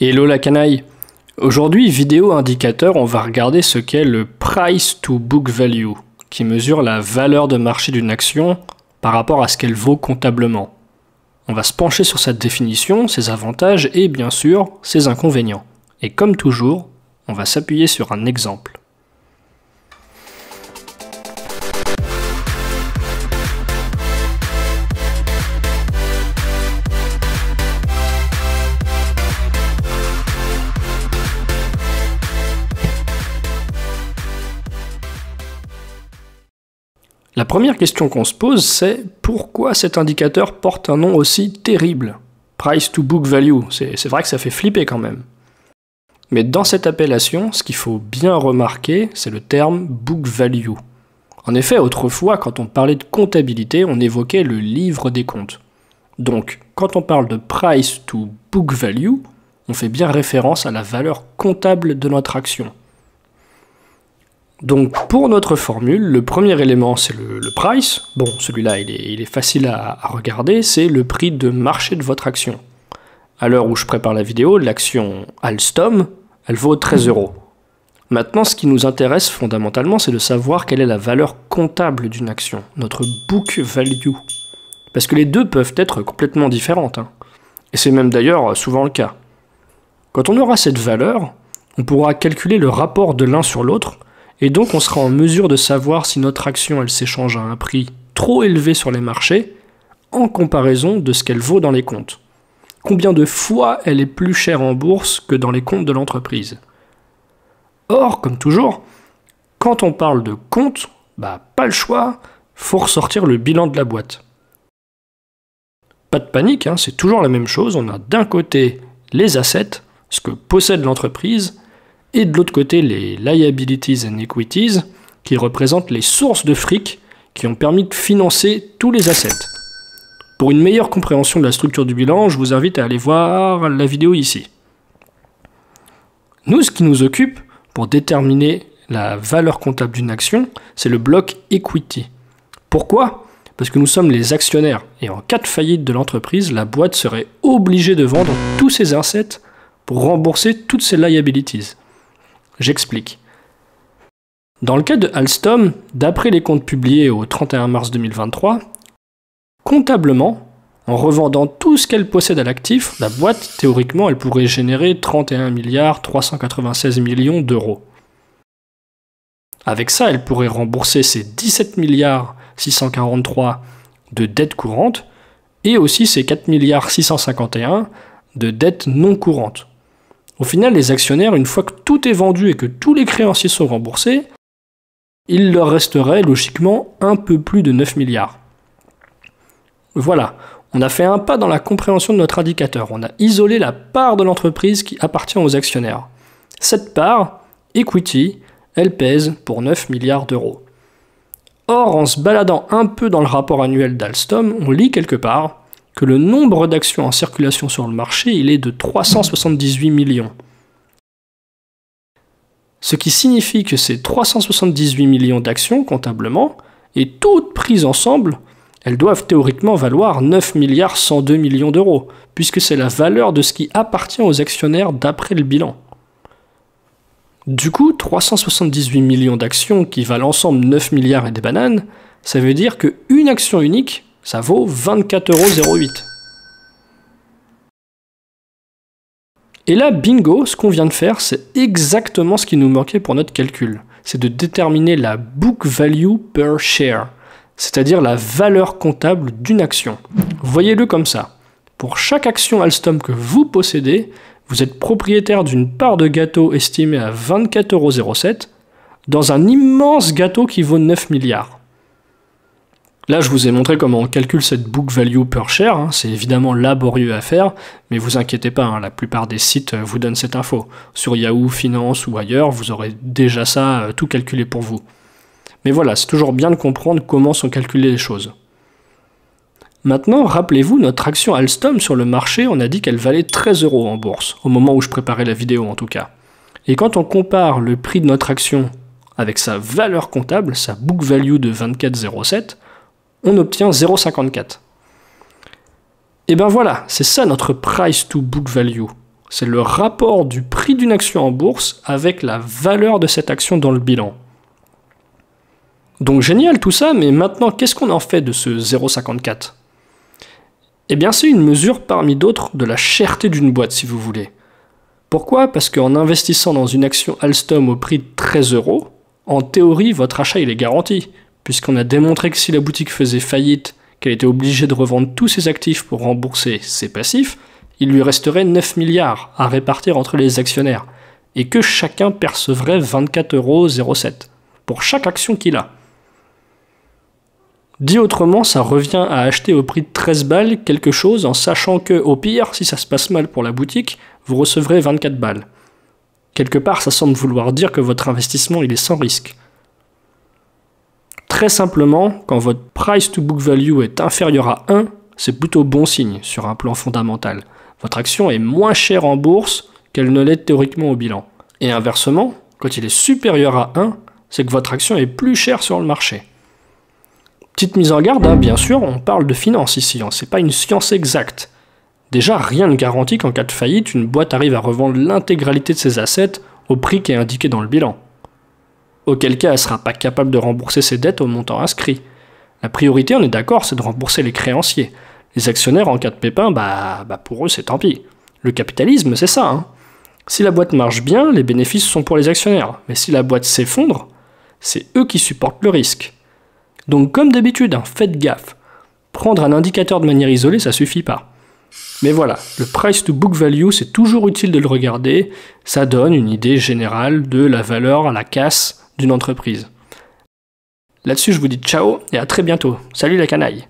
Hello la canaille. Aujourd'hui, vidéo indicateur, on va regarder ce qu'est le Price to Book Value, qui mesure la valeur de marché d'une action par rapport à ce qu'elle vaut comptablement. On va se pencher sur cette définition, ses avantages et bien sûr ses inconvénients. Et comme toujours, on va s'appuyer sur un exemple. La première question qu'on se pose, c'est pourquoi cet indicateur porte un nom aussi terrible? Price to Book Value, c'est vrai que ça fait flipper quand même. Mais dans cette appellation, ce qu'il faut bien remarquer, c'est le terme Book Value. En effet, autrefois, quand on parlait de comptabilité, on évoquait le livre des comptes. Donc, quand on parle de Price to Book Value, on fait bien référence à la valeur comptable de notre action. Donc pour notre formule, le premier élément c'est le price. Bon, celui-là il est facile à regarder, c'est le prix de marché de votre action. À l'heure où je prépare la vidéo, l'action Alstom, elle vaut 13 €. Maintenant, ce qui nous intéresse fondamentalement, c'est de savoir quelle est la valeur comptable d'une action, notre book value. Parce que les deux peuvent être complètement différentes, hein. Et c'est même d'ailleurs souvent le cas. Quand on aura cette valeur, on pourra calculer le rapport de l'un sur l'autre, et donc on sera en mesure de savoir si notre action elle s'échange à un prix trop élevé sur les marchés en comparaison de ce qu'elle vaut dans les comptes. Combien de fois elle est plus chère en bourse que dans les comptes de l'entreprise. Or, comme toujours, quand on parle de comptes, pas le choix, faut ressortir le bilan de la boîte. Pas de panique, hein, c'est toujours la même chose, on a d'un côté les assets, ce que possède l'entreprise, et de l'autre côté les liabilities and equities, qui représentent les sources de fric qui ont permis de financer tous les assets. Pour une meilleure compréhension de la structure du bilan, je vous invite à aller voir la vidéo ici. Nous, ce qui nous occupe pour déterminer la valeur comptable d'une action, c'est le bloc equity. Pourquoi ? Parce que nous sommes les actionnaires, et en cas de faillite de l'entreprise, la boîte serait obligée de vendre tous ses assets pour rembourser toutes ses liabilities. J'explique. Dans le cas de Alstom, d'après les comptes publiés au 31 mars 2023, comptablement, en revendant tout ce qu'elle possède à l'actif, la boîte, théoriquement, elle pourrait générer 31 396 millions d'euros. Avec ça, elle pourrait rembourser ses 17 643 de dettes courantes et aussi ses 4 651 de dettes non courantes. Au final, les actionnaires, une fois que tout est vendu et que tous les créanciers sont remboursés, il leur resterait logiquement un peu plus de 9 milliards. Voilà, on a fait un pas dans la compréhension de notre indicateur. On a isolé la part de l'entreprise qui appartient aux actionnaires. Cette part, equity, elle pèse pour 9 milliards d'euros. Or, en se baladant un peu dans le rapport annuel d'Alstom, on lit quelque part que le nombre d'actions en circulation sur le marché, il est de 378 millions. Ce qui signifie que ces 378 millions d'actions, comptablement, et toutes prises ensemble, elles doivent théoriquement valoir 9 102 millions d'euros, puisque c'est la valeur de ce qui appartient aux actionnaires d'après le bilan. Du coup, 378 millions d'actions qui valent ensemble 9 milliards et des bananes, ça veut dire qu'une action unique, ça vaut 24,08 €. Et là, bingo, ce qu'on vient de faire, c'est exactement ce qui nous manquait pour notre calcul. C'est de déterminer la book value per share, c'est-à-dire la valeur comptable d'une action. Voyez-le comme ça. Pour chaque action Alstom que vous possédez, vous êtes propriétaire d'une part de gâteau estimée à 24,07 € dans un immense gâteau qui vaut 9 milliards. Là, je vous ai montré comment on calcule cette book value per share, hein. C'est évidemment laborieux à faire, mais vous inquiétez pas, hein, la plupart des sites vous donnent cette info. Sur Yahoo, Finance ou ailleurs, vous aurez déjà ça tout calculé pour vous. Mais voilà, c'est toujours bien de comprendre comment sont calculées les choses. Maintenant, rappelez-vous, notre action Alstom sur le marché, on a dit qu'elle valait 13 € en bourse, au moment où je préparais la vidéo en tout cas. Et quand on compare le prix de notre action avec sa valeur comptable, sa book value de 24,07, on obtient 0,54. Et ben voilà, c'est ça notre price to book value. C'est le rapport du prix d'une action en bourse avec la valeur de cette action dans le bilan. Donc génial tout ça, mais maintenant qu'est-ce qu'on en fait de ce 0,54 ? Eh bien c'est une mesure parmi d'autres de la cherté d'une boîte si vous voulez. Pourquoi ? Parce qu'en investissant dans une action Alstom au prix de 13 €, en théorie votre achat il est garanti, puisqu'on a démontré que si la boutique faisait faillite, qu'elle était obligée de revendre tous ses actifs pour rembourser ses passifs, il lui resterait 9 milliards à répartir entre les actionnaires, et que chacun percevrait 24,07 € pour chaque action qu'il a. Dit autrement, ça revient à acheter au prix de 13 balles quelque chose en sachant que, au pire, si ça se passe mal pour la boutique, vous recevrez 24 balles. Quelque part, ça semble vouloir dire que votre investissement il est sans risque. Très simplement, quand votre price to book value est inférieur à 1, c'est plutôt bon signe sur un plan fondamental. Votre action est moins chère en bourse qu'elle ne l'est théoriquement au bilan. Et inversement, quand il est supérieur à 1, c'est que votre action est plus chère sur le marché. Petite mise en garde, bien sûr, on parle de finance ici, c'est pas une science exacte. Déjà, rien ne garantit qu'en cas de faillite, une boîte arrive à revendre l'intégralité de ses assets au prix qui est indiqué dans le bilan. Auquel cas, elle ne sera pas capable de rembourser ses dettes au montant inscrit. La priorité, on est d'accord, c'est de rembourser les créanciers. Les actionnaires, en cas de pépin, pour eux, c'est tant pis. Le capitalisme, c'est ça. Si la boîte marche bien, les bénéfices sont pour les actionnaires. Mais si la boîte s'effondre, c'est eux qui supportent le risque. Donc, comme d'habitude, faites gaffe. Prendre un indicateur de manière isolée, ça suffit pas. Mais voilà, le price to book value, c'est toujours utile de le regarder. Ça donne une idée générale de la valeur à la casse d'une entreprise. Là-dessus, je vous dis ciao et à très bientôt. Salut la canaille!